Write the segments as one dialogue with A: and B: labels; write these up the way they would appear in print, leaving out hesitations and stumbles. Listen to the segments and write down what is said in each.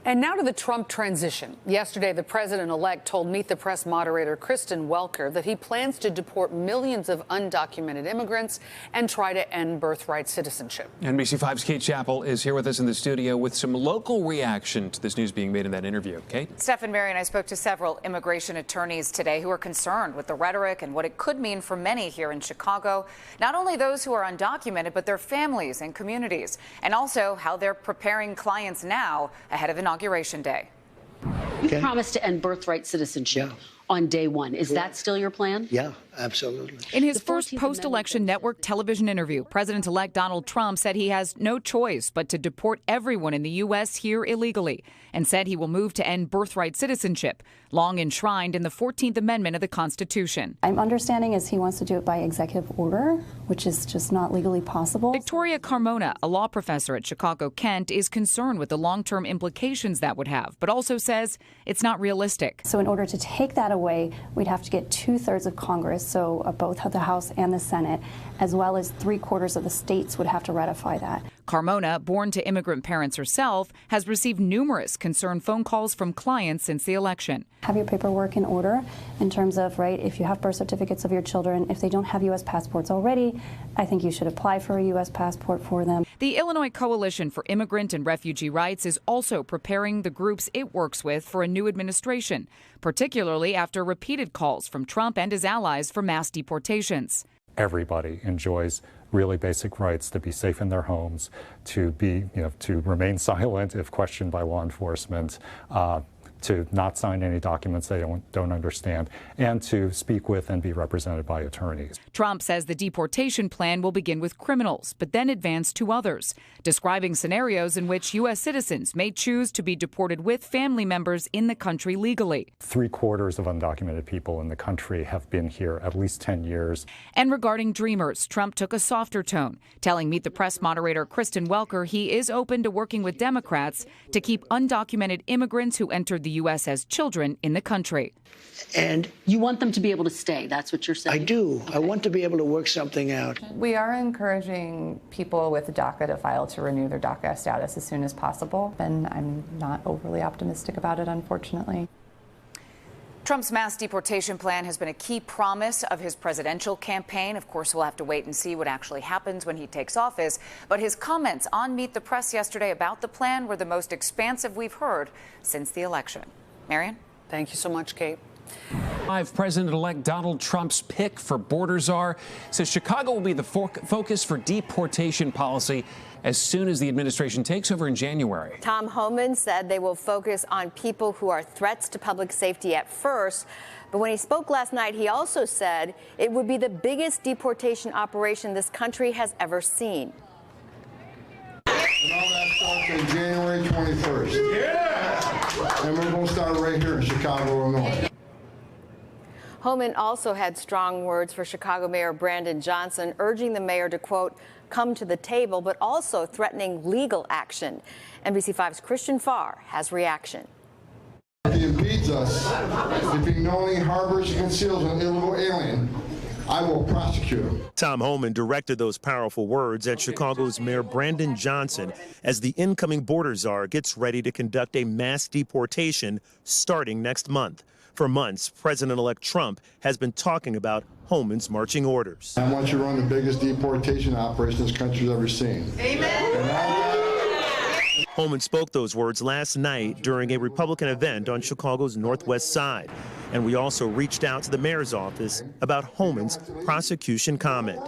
A: And now to the Trump transition. Yesterday, the president-elect told Meet the Press moderator Kristen Welker that he plans to deport millions of undocumented immigrants and try to end birthright citizenship.
B: NBC5's Kate Chappell is here with us in the studio with some local reaction to this news being made in that interview. Kate?
C: Steph and Mary and I spoke to several immigration attorneys today who are concerned with the rhetoric and what it could mean for many here in Chicago. Not only those who are undocumented, but their families and communities, and also how they're preparing clients now ahead of Inauguration Day.
D: You promised to end birthright citizenship on day one. Is that still your plan?
E: Yeah, absolutely.
C: In his first post-election network television interview, President-elect Donald Trump said he has no choice but to deport everyone in the U.S. here illegally, and said he will move to end birthright citizenship, long enshrined in the 14th Amendment of the Constitution.
F: I'm understanding is he wants to do it by executive order, which is just not legally possible.
C: Victoria Carmona, a law professor at Chicago Kent, is concerned with the long-term implications that would have, but also says it's not realistic.
F: So in order to take that away, we'd have to get 2/3 of Congress, so both the House and the Senate, as well as 3/4 of the states would have to ratify that.
C: Carmona, born to immigrant parents herself, has received numerous concerned phone calls from clients since the election.
F: Have your paperwork in order in terms of, right, if you have birth certificates of your children, if they don't have U.S. passports already, I think you should apply for a U.S. passport for them.
C: The Illinois Coalition for Immigrant and Refugee Rights is also preparing the groups it works with for a new administration, particularly after repeated calls from Trump and his allies for mass deportations.
G: Everybody enjoys really basic rights to be safe in their homes, to be, to remain silent if questioned by law enforcement, to not sign any documents they don't understand, and to speak with and be represented by attorneys.
C: Trump says the deportation plan will begin with criminals, but then advance to others, describing scenarios in which U.S. citizens may choose to be deported with family members in the country legally.
G: 3/4 of undocumented people in the country have been here at least 10 years.
C: And regarding Dreamers, Trump took a softer tone, telling Meet the Press moderator Kristen Welker he is open to working with Democrats to keep undocumented immigrants who entered the U.S. as children in the country.
E: And
D: you want them to be able to stay. That's what you're saying.
E: I do. I want to be able to work something out.
H: We are encouraging people with DACA to file to renew their DACA status as soon as possible, and I'm not overly optimistic about it, unfortunately.
C: Trump's mass deportation plan has been a key promise of his presidential campaign. Of course, we'll have to wait and see what actually happens when he takes office. But his comments on Meet the Press yesterday about the plan were the most expansive we've heard since the election. Marion?
A: Thank you so much, Kate.
B: President-elect Donald Trump's pick for border czar says Chicago will be the focus for deportation policy as soon as the administration takes over in January.
I: Tom Homan said they will focus on people who are threats to public safety at first. But when he spoke last night, he also said it would be the biggest deportation operation this country has ever seen.
J: And all that starts on January 21st. Yeah! And we're going to start right here in Chicago, Illinois.
I: Homan also had strong words for Chicago Mayor Brandon Johnson, urging the mayor to, quote, come to the table, but also threatening legal action. NBC5's Christian Farr has reaction.
J: If he impedes us, if he knowingly harbors and conceals an illegal alien, I will prosecute him.
K: Tom Homan directed those powerful words at Chicago's Mayor Brandon Johnson as the incoming border czar gets ready to conduct a mass deportation starting next month. For months, President-elect Trump has been talking about Homan's marching orders.
J: I want you to run the biggest deportation operation this country's ever seen. Amen.
K: Homan spoke those words last night during a Republican event on Chicago's northwest side. And we also reached out to the mayor's office about Homan's prosecution comment.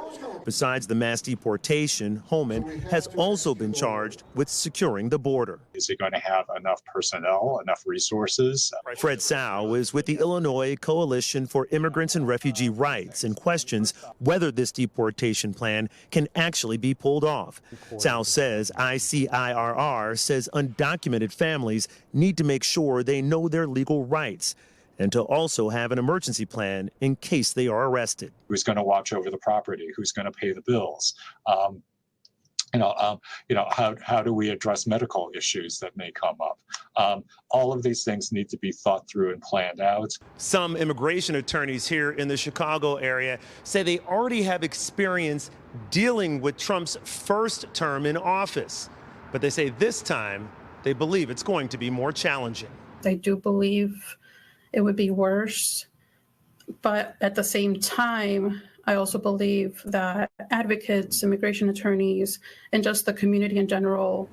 K: Besides the mass deportation, Homan has also been charged with securing the border.
L: Is he going to have enough personnel, enough resources?
K: Fred Sau is with the Illinois Coalition for Immigrants and Refugee Rights and questions whether this deportation plan can actually be pulled off. Sau says ICIRR says undocumented families need to make sure they know their legal rights, and to also have an emergency plan in case they are arrested.
L: Who's going to watch over the property? Who's going to pay the bills? How do we address medical issues that may come up? All of these things need to be thought through and planned out.
K: Some immigration attorneys here in the Chicago area say they already have experience dealing with Trump's first term in office, but they say this time they believe it's going to be more challenging.
M: I do believe it would be worse, but at the same time, I also believe that advocates, immigration attorneys, and just the community in general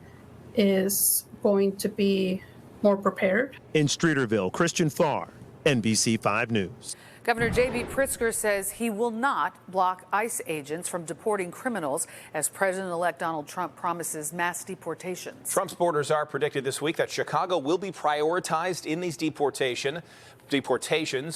M: is going to be more prepared.
K: In Streeterville, Christian Farr, NBC 5 News.
A: Governor JB Pritzker says he will not block ICE agents from deporting criminals as President-elect Donald Trump promises mass deportations.
N: Trump's borders are predicted this week that Chicago will be prioritized in these deportations.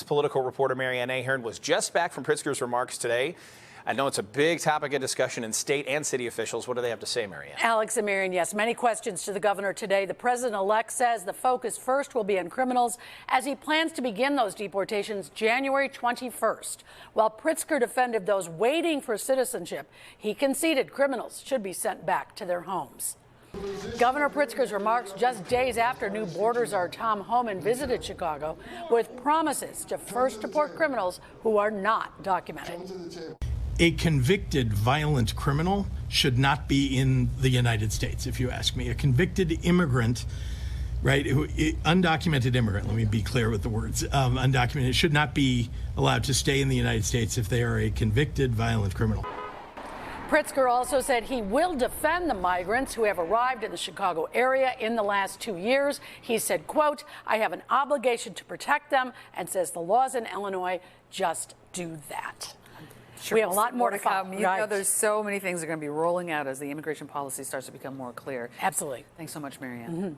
N: Political reporter Marianne Ahern was just back from Pritzker's remarks today. I know it's a big topic of discussion in state and city officials. What do they have to say, Marianne?
O: Alex and Marianne, yes, many questions to the governor today. The president-elect says the focus first will be on criminals as he plans to begin those deportations January 21st. While Pritzker defended those waiting for citizenship, he conceded criminals should be sent back to their homes. Governor Pritzker's remarks just days after new border czar Tom Homan visited Chicago with promises to first deport criminals who are not documented.
P: A convicted violent criminal should not be in the United States, if you ask me. A convicted immigrant, right, undocumented immigrant, let me be clear with the words, undocumented, should not be allowed to stay in the United States if they are a convicted violent criminal.
O: Pritzker also said he will defend the migrants who have arrived in the Chicago area in the last 2 years. He said, quote, I have an obligation to protect them, and says the laws in Illinois just do that.
A: Sure,
O: we have a lot more to come.
A: You know, there's so many things that are going to be rolling out as the immigration policy starts to become more clear.
O: Absolutely.
A: Thanks so much, Marianne.